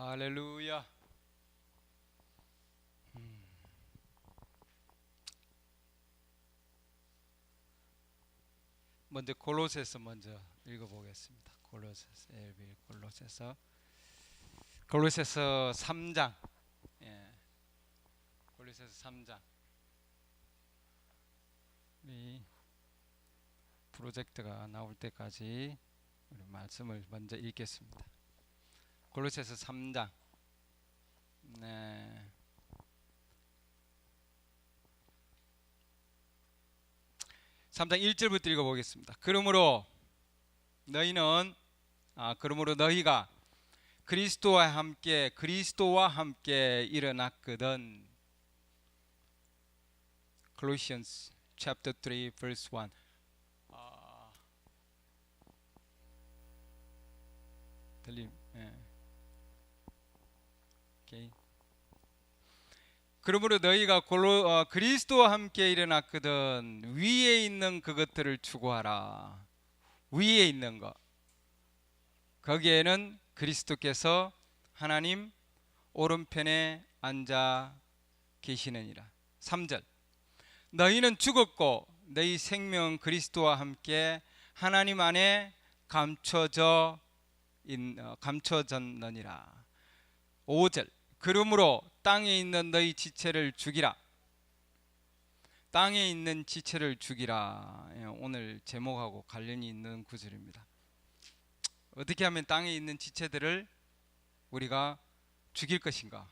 할렐루야. 먼저 골로새서 먼저 읽어보겠습니다. 골로새서 LB 골로새서 3장. 예, 골로새서 3장. 이 프로젝트가 나올 때까지 우리 말씀을 먼저 읽겠습니다. 골로새서 3장. 네. 3장 1절부터 읽어보겠습니다. 그러므로 너희가 그리스도와 함께 일어났거든. Colossians chapter 3 verse 1. 들림. 예. 오케이. 그러므로 너희가 그리스도와 함께 일어났거든. 위에 있는 그것들을 추구하라. 위에 있는 것. 거기에는 그리스도께서 하나님 오른편에 앉아 계시느니라. 3절. 너희는 죽었고 너희 생명은 그리스도와 함께 하나님 안에 감춰졌느니라. 5절. 그러므로 땅에 있는 너희 지체를 죽이라. 땅에 있는 지체를 죽이라. 오늘 제목하고 관련이 있는 구절입니다. 어떻게 하면 땅에 있는 지체들을 우리가 죽일 것인가?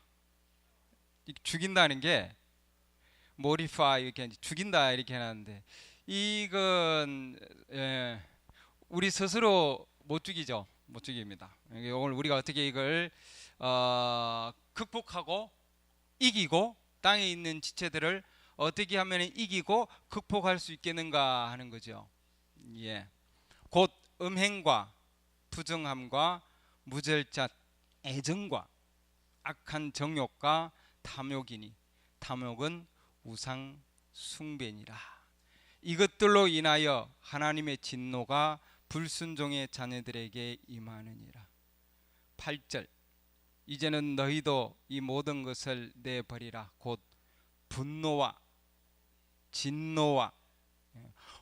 죽인다는 게 modify 이렇게 죽인다 이렇게 해놨는데 이건 우리 스스로 못 죽이죠. 못 죽입니다. 오늘 우리가 어떻게 이걸 극복하고 이기고 땅에 있는 지체들을 어떻게 하면 이기고 극복할 수 있겠는가 하는 거죠. 예. 곧 음행과 부정함과 무절잣 애정과 악한 정욕과 탐욕이니 탐욕은 우상 숭배니라. 이것들로 인하여 하나님의 진노가 불순종의 자녀들에게 임하느니라. 8절. 이제는 너희도 이 모든 것을 내버리라. 곧 분노와 진노와,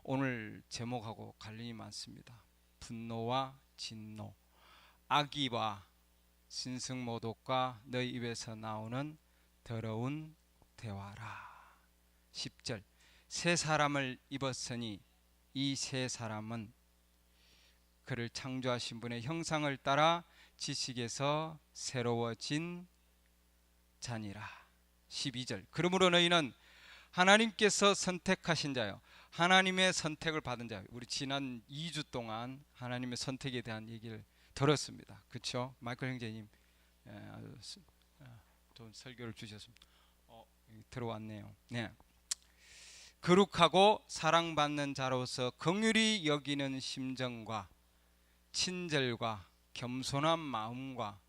오늘 제목하고 관련이 많습니다. 분노와 진노, 악의와 신승모독과 너희 입에서 나오는 더러운 대화라. 10절. 새 사람을 입었으니 이 새 사람은 그를 창조하신 분의 형상을 따라 지식에서 새로워진 자니라. 12절. 그러므로 너희는 하나님께서 선택하신 자요, 하나님의 선택을 받은 자요. 우리 지난 2주 동안 하나님의 선택에 대한 얘기를 들었습니다. 그렇죠? 마이클 형제님 아주 좋은 설교를 주셨습니다. 들어왔네요. 네. 거룩하고 사랑받는 자로서 긍휼히 여기는 심정과 친절과 겸손한 마음과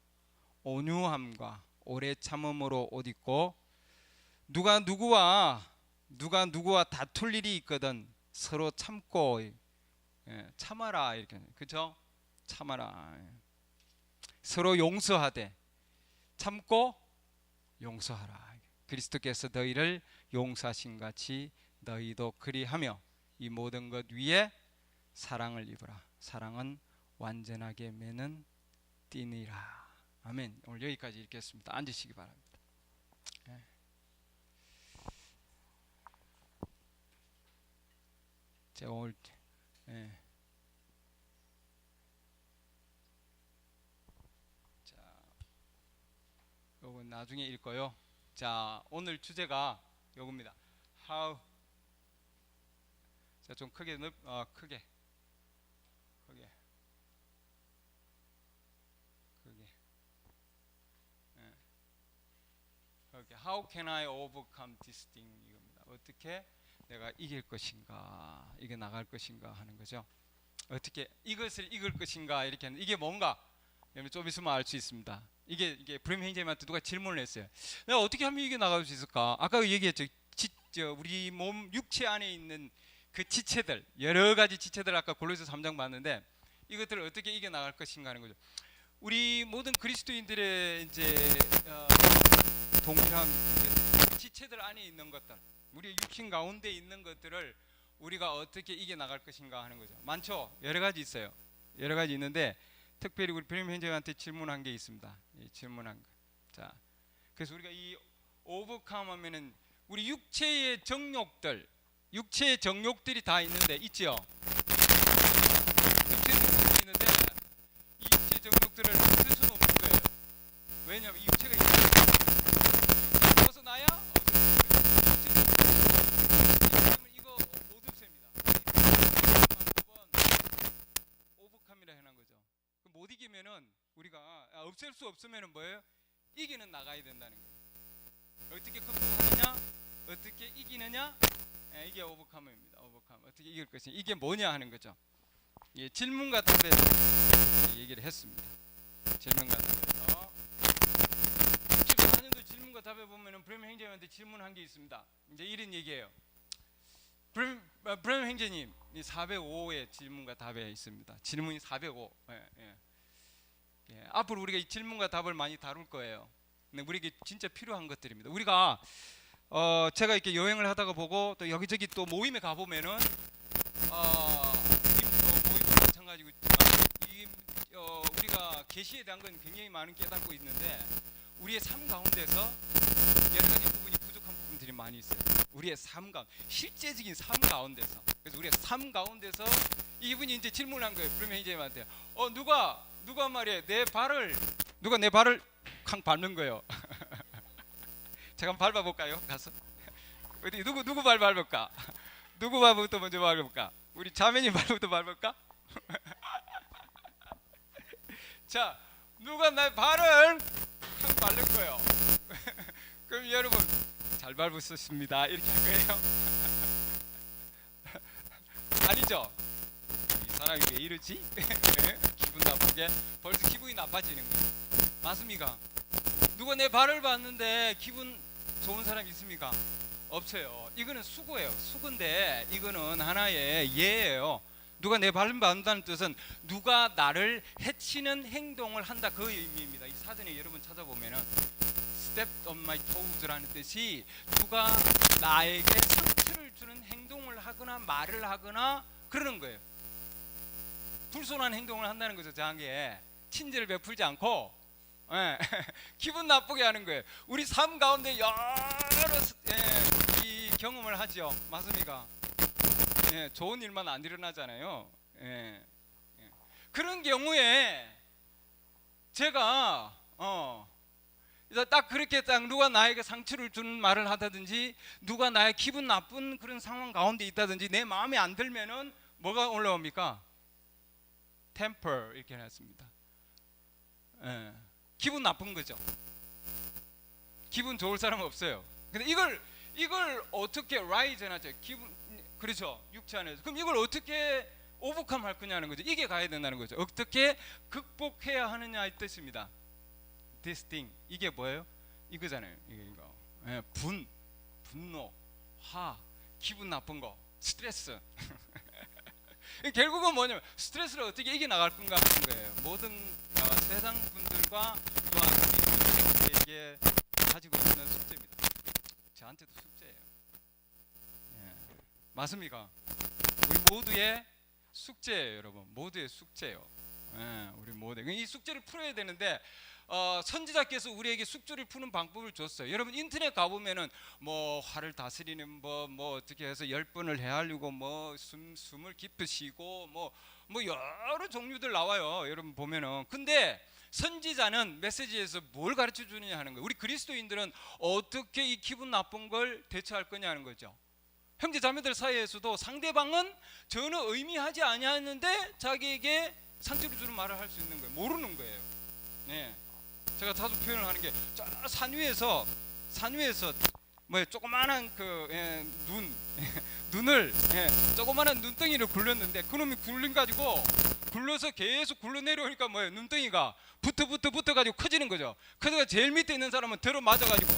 온유함과 오래 참음으로 옷 입고 누가 누구와 다툴 일이 있거든 서로 참고 참아라 이렇게, 그죠? 참아라. 서로 용서하되 참고 용서하라. 그리스도께서 너희를 용서하신 같이 너희도 그리하며 이 모든 것 위에 사랑을 입으라. 사랑은 완전하게 매는 띠니라. 아멘. 오늘 여기까지 읽겠습니다. 앉으시기 바랍니다. 제가 오늘 자, 요건 나중에 읽고요. 자, 오늘 주제가 요겁니다. How. 자, 좀 크게 크게 How can I overcome this thing? 이겁니다. 어떻게 내가 이길 것인가, 이게 나갈 것인가 하는 거죠. 어떻게 이것을 이길 것인가 이렇게 하는, 이게 뭔가 여러분 좀 있으면 알 수 있습니다. 이게 브림 형제님한테 누가 질문을 했어요. 내가 어떻게 하면 이게 나갈 수 있을까? 아까 얘기했죠. 우리 몸 육체 안에 있는 그 지체들, 여러 가지 지체들 아까 골로새 3장 봤는데 이것들을 어떻게 이겨 나갈 것인가 하는 거죠. 우리 모든 그리스도인들의 이제 동일한 지체들 안에 있는 것들, 우리의 육신 가운데 있는 것들을 우리가 어떻게 이겨 나갈 것인가 하는 거죠. 많죠. 여러 가지 있어요. 여러 가지 있는데 특별히 우리 브레임 형제한테 질문한 게 있습니다. 질문한 거. 자, 그래서 우리가 이 오버컴 하면은 우리 육체의 정욕들, 육체의 정욕들이 다 있는데 있죠. 육체의 정욕들이 있는데 이 육체의 정욕들을 없앨 수는 없는 거예요. 왜냐하면 이 육체가 있으니까. 육체가 벗어나야 이거 못 없앱니다. 오버컴이라 해놓은 거죠. 못 이기면은 우리가 없앨 수 없으면은 뭐예요? 이기는 나가야 된다는 거예요. 어떻게 극복하느냐? 어떻게 이기느냐? 이게 오버컴입니다. 오버컴. 어떻게 이길 것이냐? 이게 뭐냐 하는 거죠. 예, 질문과 답에 얘기를 했습니다. 질문과 답에서 14년도 질문과 답에 보면은 브레임 형제님한테 질문한 게 있습니다. 이제 이런 얘기예요. 브레임 형제님, 405의 질문과 답에 있습니다. 질문이 405. 예, 앞으로 우리가 이 질문과 답을 많이 다룰 거예요. 근데 우리에게 진짜 필요한 것들입니다. 우리가 제가 이렇게 여행을 하다가 보고 또 여기저기 또 모임에 가 보면은 모임도 마찬가지고 우리가 계시에 대한 건 굉장히 많은 깨닫고 있는데 우리의 삶 가운데서 여러 가지 부분이 부족한 부분들이 많이 있어요. 우리의 삶 가운데, 실제적인 삶 가운데서. 그래서 우리의 삶 가운데서 이분이 이제 질문한 거예요. 그러면 이제 한테 누가 말이야 누가 내 발을 쾅 밟는 거예요. 제가 한번 밟아볼까요? 가서 어디 누구 발 밟을까? 누구 발부터 먼저 밟을까? 우리 자매님 발부터 밟을까? 자, 누가 내 발을 쾅 밟는 거예요. 그럼 여러분 잘 밟으셨습니다 이렇게 할 거예요? 아니죠? 이 사람이 왜 이러지? 기분 나쁘게 벌써 기분이 나빠지는 거예요. 맞습니까? 누가 내 발을 봤는데 기분 좋은 사람 있습니까? 없어요. 이거는 수고예요. 수고인데 이거는 하나의 예예요. 누가 내 발을 받는다는 뜻은 누가 나를 해치는 행동을 한다, 그 의미입니다. 이 사전에 여러분 찾아보면은 step on my toes라는 뜻이 누가 나에게 상처를 주는 행동을 하거나 말을 하거나 그러는 거예요. 불손한 행동을 한다는 거죠. 저에게 친절을 베풀지 않고 기분 나쁘게 하는 거예요. 우리 삶 가운데 여러 이 경험을 하죠. 맞습니까? 좋은 일만 안 일어나잖아요. 그런 경우에 제가 딱 그렇게 딱 누가 나에게 상처를 주는 말을 하다든지 누가 나의 기분 나쁜 그런 상황 가운데 있다든지 내 마음에 안 들면은 뭐가 올라옵니까? temper 이렇게 해놨습니다. 기분 나쁜 거죠. 기분 좋을 사람은 없어요. 근데 이걸 어떻게 rise 해놨죠? 기분, 그렇죠. 육체 안에서. 그럼 이걸 어떻게 오버컴 할 거냐는 거죠. 이게 가야 된다는 거죠. 어떻게 극복해야 하느냐의 뜻입니다. This thing, 이게 뭐예요? 이거잖아요. 이거. 분노, 화, 기분 나쁜 거, 스트레스. 결국은 뭐냐면 스트레스를 어떻게 이겨 나갈 건가 하는 거예요. 모든 세상 분들과 또한 우리에게 가지고 있는 숙제입니다. 저한테도 숙제예요. 맞습니까? 우리 모두의 숙제예요, 여러분. 모두의 숙제예요. 우리 모두 이 숙제를 풀어야 되는데 선지자께서 우리에게 숙제를 푸는 방법을 줬어요. 여러분 인터넷 가보면은 뭐 화를 다스리는 법, 뭐 어떻게 해서 10번을 헤아리고 뭐 숨을 깊이 쉬고 뭐 여러 종류들 나와요. 여러분 보면은. 근데 선지자는 메시지에서 뭘 가르쳐 주느냐 하는 거예요. 우리 그리스도인들은 어떻게 이 기분 나쁜 걸 대처할 거냐 하는 거죠. 형제 자매들 사이에서도 상대방은 전혀 의미하지 아니하는데 자기에게 상처를 주는 말을 할 수 있는 거예요. 모르는 거예요. 제가 자주 표현을 하는 게 산 위에서 뭐 조그마한 눈을 조그마한 눈덩이를 굴렸는데 그놈이 굴린 가지고 굴러서 계속 굴러 내려오니까 뭐예요? 눈덩이가 붙어 가지고 커지는 거죠. 그래서 제일 밑에 있는 사람은 들어 맞아 가지고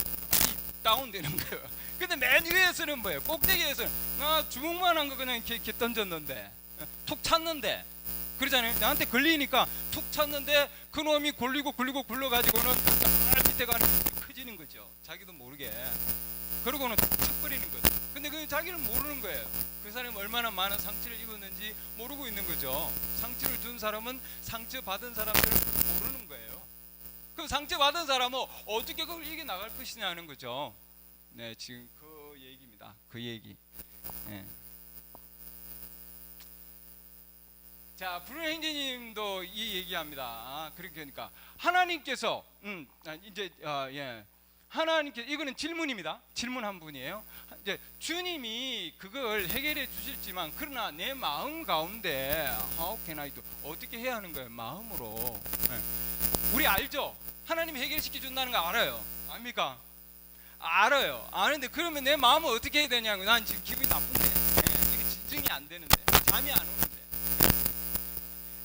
다운되는 거예요. 근데 맨 위에서는 뭐예요? 꼭대기에서는 나 주먹만한 거 그냥 이렇게 던졌는데 툭 찼는데 그러잖아요. 나한테 걸리니까 툭 찼는데 그 그놈이 굴리고 굴러가지고는 저 밑에 가는 커지는 거죠. 자기도 모르게. 그러고는 탁버리는 거죠. 근데 그 자기는 모르는 거예요. 그 사람이 얼마나 많은 상처를 입었는지 모르고 있는 거죠. 상처를 준 사람은 상처 받은 사람들을 모르는 거예요. 그 상처 받은 사람은 어떻게 그걸 이겨나갈 것이냐는 거죠. 네, 지금 그 얘기입니다. 그 얘기. 네. 자, 브루노 행제님도 이 얘기합니다. 그러니까 하나님께서 이제 하나님께서, 이거는 질문입니다. 질문 한 분이에요. 이제 주님이 그걸 해결해 주실지만, 그러나 내 마음 가운데 how can I do? 어떻게 해야 하는 거예요? 마음으로. 우리 알죠? 하나님 해결시켜 준다는 거 알아요. 압니까? 알아요. 아는데 그러면 내 마음을 어떻게 해야 되냐고. 난 지금 기분이 나쁜데, 이게 진정이 안 되는데, 잠이 안 오는데,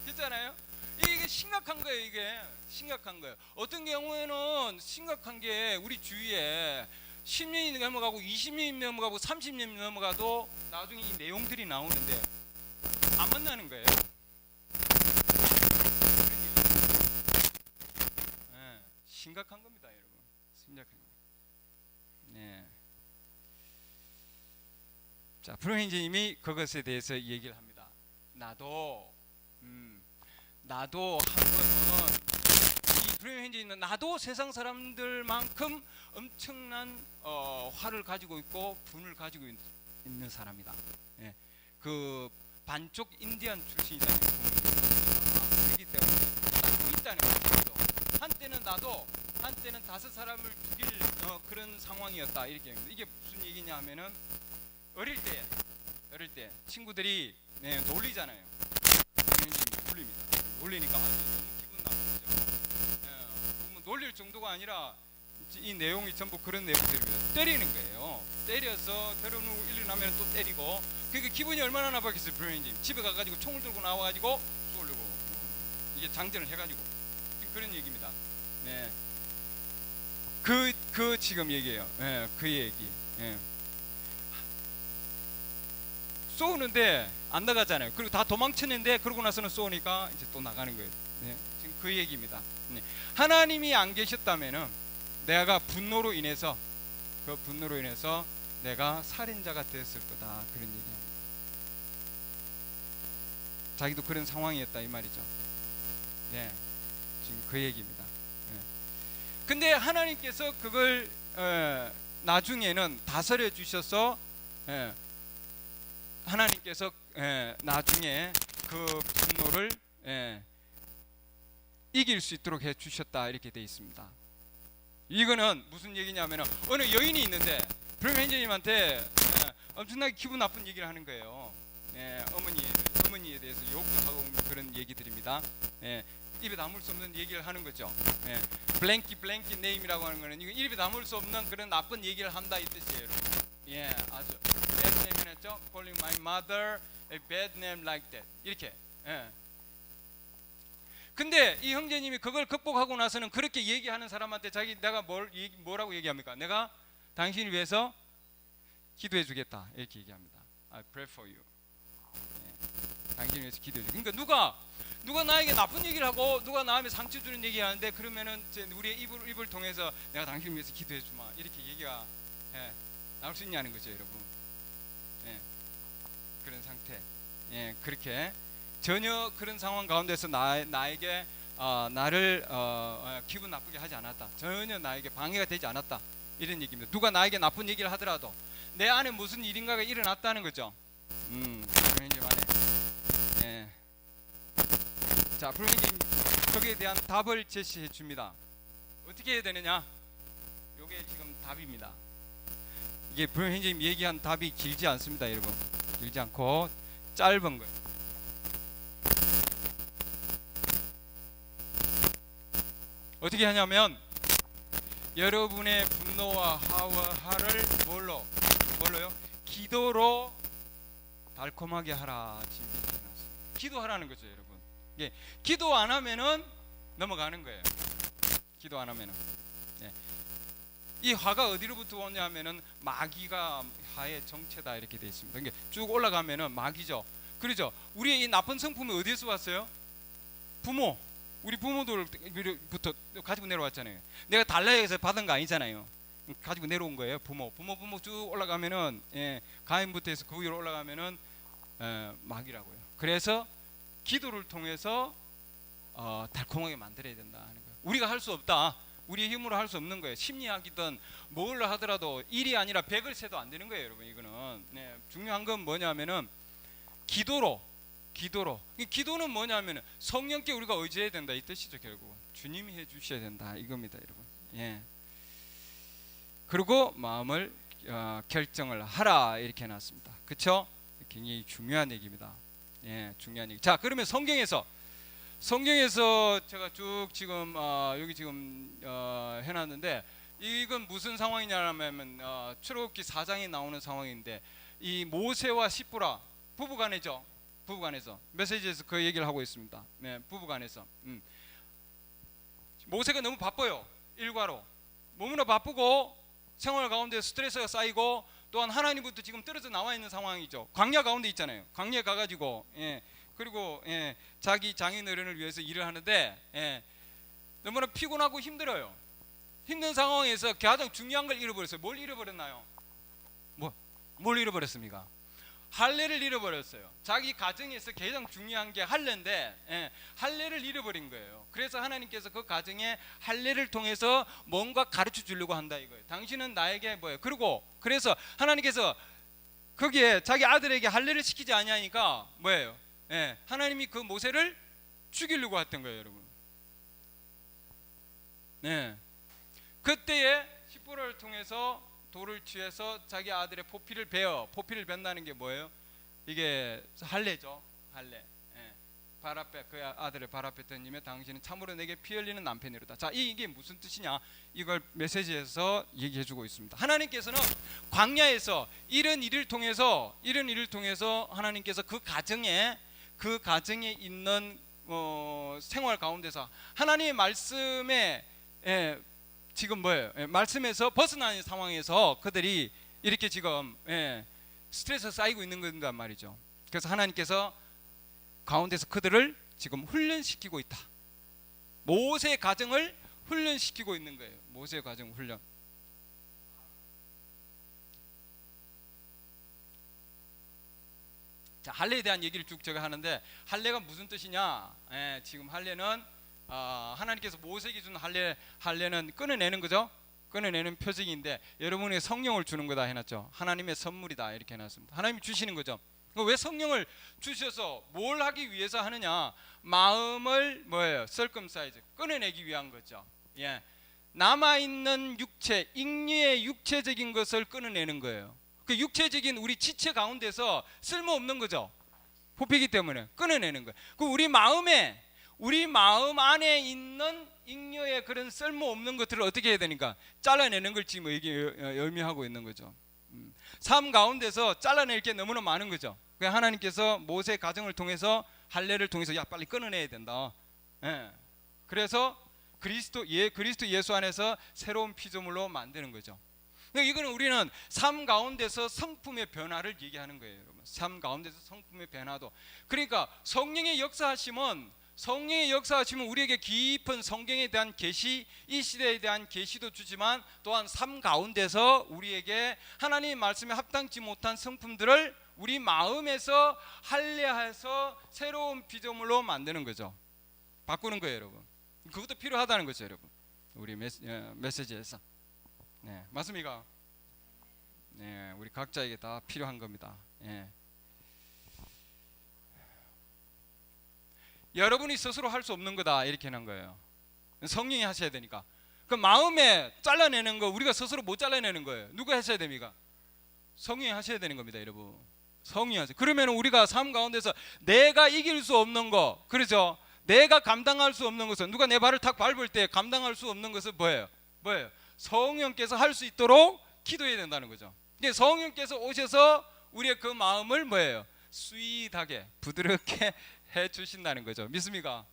그렇잖아요. 이게 심각한 거예요. 이게 심각한 거예요. 어떤 경우에는 심각한 게 우리 주위에 10년이 넘어가고 20년이 넘어가고 30년이 넘어가도 나중에 이 내용들이 나오는데 안 만나는 거예요. 네, 심각한 겁니다, 여러분. 심각한 거. 네. 자, 브루노 그것에 대해서 얘기를 합니다. 나도 한 번은 이 브루노 행제님은 나도 세상 사람들만큼 엄청난 화를 가지고 있고 분을 가지고 있는 사람이다. 예. 그 반쪽 인디안 출신이라는 그렇기 때문에 나도 있다는 거죠. 한때는 5 사람을 죽일 그런 상황이었다, 이렇게. 이게 무슨 얘기냐 하면은 어릴 때 친구들이 놀리잖아요. 놀립니다. 놀리니까 아주 너무 기분 나쁜 거죠. 놀릴 정도가 아니라 이 내용이 전부 그런 내용들입니다. 때리는 거예요. 때려서 데려놓고 일어나면 또 때리고. 그러니까 기분이 얼마나 나빴겠어요. 브루노님 집에 가가지고 총을 들고 나와가지고 쏘려고 이게 장전을 해가지고 그런 얘기입니다. 네. 그 지금 얘기예요. 그 얘기. 쏘는데 안 나가잖아요. 그리고 다 도망쳤는데 그러고 나서는 쏘니까 이제 또 나가는 거예요. 네, 지금 그 얘기입니다. 네. 하나님이 안 계셨다면은 내가 분노로 인해서 내가 살인자가 되었을 거다, 그런 얘기합니다. 자기도 그런 상황이었다, 이 말이죠. 네, 지금 그 얘기입니다. 네. 근데 하나님께서 그걸 나중에는 다스려 주셔서 하나님께서 나중에 그 분노를 이길 수 있도록 해 주셨다, 이렇게 되어 있습니다. 이거는 무슨 얘기냐면 어느 여인이 있는데 브루노 행제님한테 엄청나게 기분 나쁜 얘기를 하는 거예요. 어머니에 대해서 욕도 하고 그런 얘기들입니다. 입에 담을 수 없는 얘기를 하는 거죠. 블랭키 네임이라고 하는 거는 입에 담을 수 없는 그런 나쁜 얘기를 한다, 이 뜻이에요, 여러분. 아주 bad name 했죠. Calling my mother a bad name like that, 이렇게. 근데 이 형제님이 그걸 극복하고 나서는 그렇게 얘기하는 사람한테 내가 뭐라고 얘기합니까? 내가 당신을 위해서 기도해 주겠다, 이렇게 얘기합니다. I pray for you. 당신을 위해서 기도해 주. 그러니까 누가 나에게 나쁜 얘기를 하고 누가 나에게 상처 주는 얘기 하는데, 그러면은 우리의 입을 통해서 내가 당신을 위해서 기도해 주마, 이렇게 얘기가 나올 수 있냐는 거죠, 여러분. 그런 상태. 그렇게 전혀 그런 상황 가운데서 나에게 나를 기분 나쁘게 하지 않았다. 전혀 나에게 방해가 되지 않았다, 이런 얘기입니다. 누가 나에게 나쁜 얘기를 하더라도 내 안에 무슨 일인가가 일어났다는 거죠. 브루노님 안에. 자, 브루노님 거기에 대한 답을 제시해 줍니다. 어떻게 해야 되느냐? 요게 지금 답입니다. 이게 브루노님 얘기한 답이 길지 않습니다, 여러분. 길지 않고 짧은 거예요. 어떻게 하냐면 여러분의 분노와 화를 뭘로요? 기도로 달콤하게 하라. 기도하라는 거죠, 여러분. 기도 안 하면은 넘어가는 거예요. 기도 안 하면은. 이 화가 어디로부터 오냐면은 마귀가 화의 정체다, 이렇게 되어 있습니다. 그러니까 쭉 올라가면은 마귀죠. 그렇죠. 우리의 이 나쁜 성품이 어디에서 왔어요? 부모. 우리 부모들부터 가지고 내려왔잖아요. 내가 달라 해서 받은 거 아니잖아요. 가지고 내려온 거예요. 부모 쭉 올라가면은 가인부터 해서 그 위로 올라가면은 막이라고요. 그래서 기도를 통해서 달콤하게 만들어야 된다 하는 거예요. 우리가 할 수 없다. 우리의 힘으로 할 수 없는 거예요. 심리학이든 뭘 하더라도 1이 아니라 100을 세도 안 되는 거예요, 여러분. 이거는 중요한 건 뭐냐면은 기도로. 기도는 뭐냐면은 성령께 우리가 의지해야 된다 이 뜻이죠. 결국은 주님이 해주셔야 된다 이겁니다, 여러분. 그리고 마음을 결정을 하라 이렇게 해놨습니다. 그렇죠? 굉장히 중요한 얘기입니다. 중요한 얘기. 자, 그러면 성경에서 제가 쭉 지금 여기 지금 해놨는데 이건 무슨 상황이냐면 출애굽기 4장에 나오는 상황인데 이 모세와 시므라 부부간에죠. 부부간에서 메시지에서 그 얘기를 하고 있습니다. 부부간에서 모세가 너무 바빠요. 일과로 너무나 바쁘고 생활 가운데 스트레스가 쌓이고 또한 하나님부터 지금 떨어져 나와 있는 상황이죠. 광야 가운데 있잖아요. 광야에 가가지고 그리고 자기 장인어른을 위해서 일을 하는데 너무나 피곤하고 힘들어요. 힘든 상황에서 가장 중요한 걸 잃어버렸어요. 뭘 잃어버렸나요? 뭘 잃어버렸습니까? 할례를 잃어버렸어요. 자기 가정에서 가장 중요한 게 할례인데 할례를 잃어버린 거예요. 그래서 하나님께서 그 가정에 할례를 통해서 뭔가 가르쳐 주려고 한다 이거예요. 당신은 나에게 뭐예요? 그래서 하나님께서 거기에 자기 아들에게 할례를 시키지 아니하니까 뭐예요? 하나님이 그 모세를 죽이려고 했던 거예요, 여러분. 그때에 시므라를 통해서 돌을 취해서 자기 아들의 포피를 벤다는 게 뭐예요? 이게 할례죠. 할례. 발 앞에 그 아들의 발 앞에 던지며 당신은 참으로 내게 피 흘리는 남편이로다. 자, 이게 무슨 뜻이냐? 이걸 메시지에서 얘기해주고 있습니다. 하나님께서는 광야에서 이런 일을 통해서 하나님께서 그 가정에 있는 생활 가운데서 하나님의 말씀에 지금 뭐예요? 말씀에서 벗어나는 상황에서 그들이 이렇게 지금 스트레스 쌓이고 있는 건단 말이죠. 그래서 하나님께서 가운데서 그들을 지금 훈련시키고 있다. 모세의 가정을 훈련시키고 있는 거예요. 모세의 가정 훈련. 자, 할례에 대한 얘기를 쭉 제가 하는데 할례가 무슨 뜻이냐? 지금 할례는 하나님께서 모세에게 준 할례는 끊어내는 거죠. 끊어내는 표징인데 여러분의 성령을 주는 거다 해놨죠. 하나님의 선물이다 이렇게 해놨습니다. 하나님이 주시는 거죠. 왜 성령을 주셔서 뭘 하기 위해서 하느냐? 마음을 뭐예요? circumcise 끊어내기 위한 거죠. 남아있는 육체, 잉여의 육체적인 것을 끊어내는 거예요. 그 육체적인 우리 지체 가운데서 쓸모없는 거죠. 포피기 때문에 끊어내는 거예요. 그 우리 마음 안에 있는 잉여의 그런 쓸모없는 것들을 어떻게 해야 되니까 잘라내는 걸 지금 의미하고 있는 거죠. 삶 가운데서 잘라낼 게 너무나 많은 거죠. 하나님께서 모세 가정을 통해서 할례를 통해서 야 빨리 끊어내야 된다. 그래서 그리스도 예수 안에서 새로운 피조물로 만드는 거죠. 이거는 우리는 삶 가운데서 성품의 변화를 얘기하는 거예요, 여러분. 삶 가운데서 성품의 변화도. 그러니까 성령의 역사하심은 우리에게 깊은 성경에 대한 계시, 이 시대에 대한 계시도 주지만 또한 삶 가운데서 우리에게 하나님의 말씀에 합당치 못한 성품들을 우리 마음에서 할례해서 새로운 피조물로 만드는 거죠. 바꾸는 거예요, 여러분. 그것도 필요하다는 거죠, 여러분. 우리 메시지에서. 맞습니까? 우리 각자에게 다 필요한 겁니다. 여러분이 스스로 할 수 없는 거다 이렇게 하는 거예요. 성령이 하셔야 되니까. 그 마음에 잘라내는 거 우리가 스스로 못 잘라내는 거예요. 누가 하셔야 됩니까? 성령이 하셔야 되는 겁니다, 여러분. 성령이 하셔. 그러면 우리가 삶 가운데서 내가 이길 수 없는 거, 그렇죠? 내가 감당할 수 없는 것은, 누가 내 발을 탁 밟을 때 감당할 수 없는 것은 뭐예요? 성령께서 할 수 있도록 기도해야 된다는 거죠. 성령께서 오셔서 우리의 그 마음을 뭐예요? 스윗하게 부드럽게 해 주신다는 거죠. 믿습니까?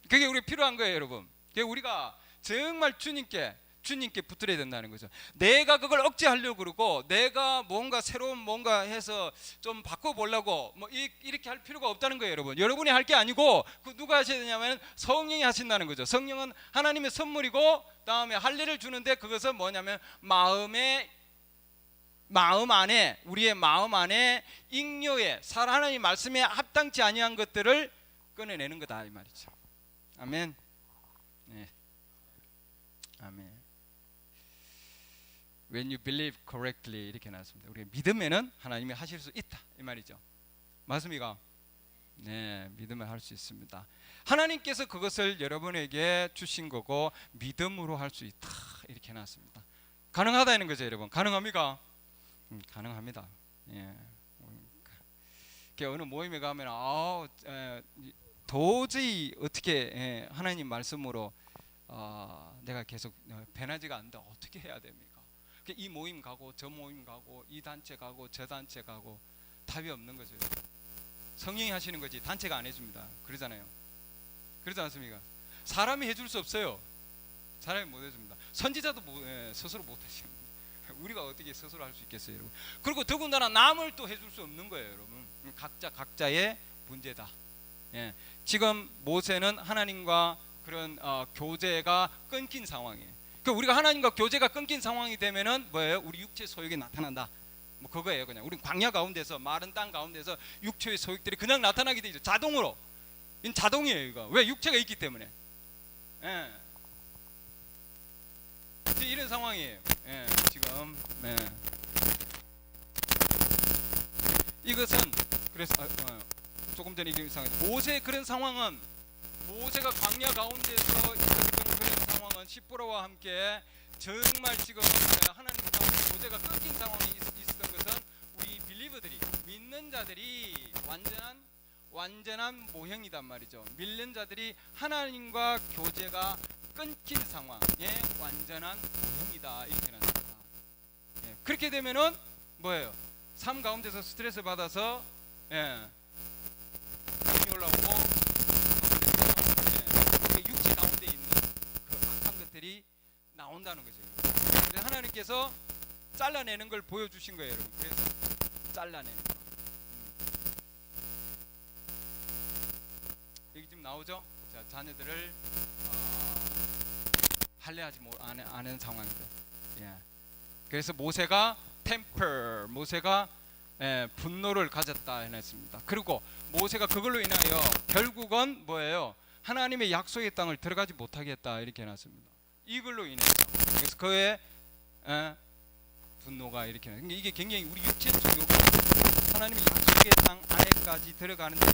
그게 우리 필요한 거예요, 여러분. 우리가 정말 주님께 주님께 붙들어야 된다는 거죠. 내가 그걸 억제하려고 그러고 내가 뭔가 새로운 뭔가 해서 좀 바꿔보려고 뭐 이렇게 할 필요가 없다는 거예요, 여러분. 여러분이 할 게 아니고 그 누가 하셔야 되냐면 성령이 하신다는 거죠. 성령은 하나님의 선물이고 다음에 할 일을 주는데 그것은 뭐냐면 마음 안에 우리의 마음 안에 잉여의 하나님 말씀에 합당치 아니한 것들을 꺼내내는 거다 이 말이죠. 아멘. 네. 아멘. When you believe correctly 이렇게 나왔습니다. 우리가 믿으면은 하나님이 하실 수 있다 이 말이죠. 맞습니까? 네, 믿으면 할 수 있습니다. 하나님께서 그것을 여러분에게 주신 거고 믿음으로 할 수 있다 이렇게 나왔습니다. 가능하다는 거죠, 여러분. 가능합니까? 가능합니다. 예. 어느 모임에 가면 도저히 어떻게 하나님 말씀으로 내가 계속 변하지가 않는다. 어떻게 해야 됩니까? 이 모임 가고 저 모임 가고 이 단체 가고 저 단체 가고 답이 없는 거죠. 성령이 하시는 거지 단체가 안 해줍니다. 그러잖아요. 그러지 않습니까? 사람이 해줄 수 없어요. 사람이 못 해줍니다. 선지자도 스스로 못 하십니다. 우리가 어떻게 스스로 할 수 있겠어요, 여러분? 그리고 더군다나 남을 또 해줄 수 없는 거예요, 여러분. 각자의 문제다. 예. 지금 모세는 하나님과 그런 교제가 끊긴 상황이에요. 그러니까 우리가 하나님과 교제가 끊긴 상황이 되면은 뭐예요? 우리 육체 소욕이 나타난다. 뭐 그거예요, 그냥. 우리 광야 가운데서 마른 땅 가운데서 육체의 소욕들이 그냥 나타나게 되죠. 자동으로. 이건 자동이에요, 이거. 왜? 육체가 있기 때문에. 예. 이런 상황이에요. 예, 지금. 예. 이것은 그래서 조금 전에 모세 그런 상황은 모세가 광야 가운데서 있었던 그런 상황은 십보라와 함께 정말 지금 하나님과 모세가 끊긴 상황이 있었던 것은 우리 빌리버들이 믿는 자들이 완전한 모형이단 말이죠. 믿는 자들이 하나님과 교제가 끊긴 상황의 완전한 모형이다 이렇게 나옵니다. 예, 그렇게 되면은 뭐예요? 삶 가운데서 스트레스 받아서 힘이 올라오고 육체 가운데 있는 그 악한 것들이 나온다는 거죠. 그래서 하나님께서 잘라내는 걸 보여주신 거예요, 여러분. 그래서 잘라내는 거. 여기 지금 나오죠? 자, 자녀들을 할례하지 않은 상황이죠. 예. 그래서 모세가 모세가 분노를 가졌다 했습니다. 그리고 모세가 그걸로 인하여 결국은 뭐예요? 하나님의 약속의 땅을 들어가지 못하게 했다 이렇게 해놨습니다. 이걸로 인해서 그래서 그의 분노가 이렇게 나. 이게 굉장히 우리 육체적으로 하나님의 약속의 땅 안에까지 들어가는데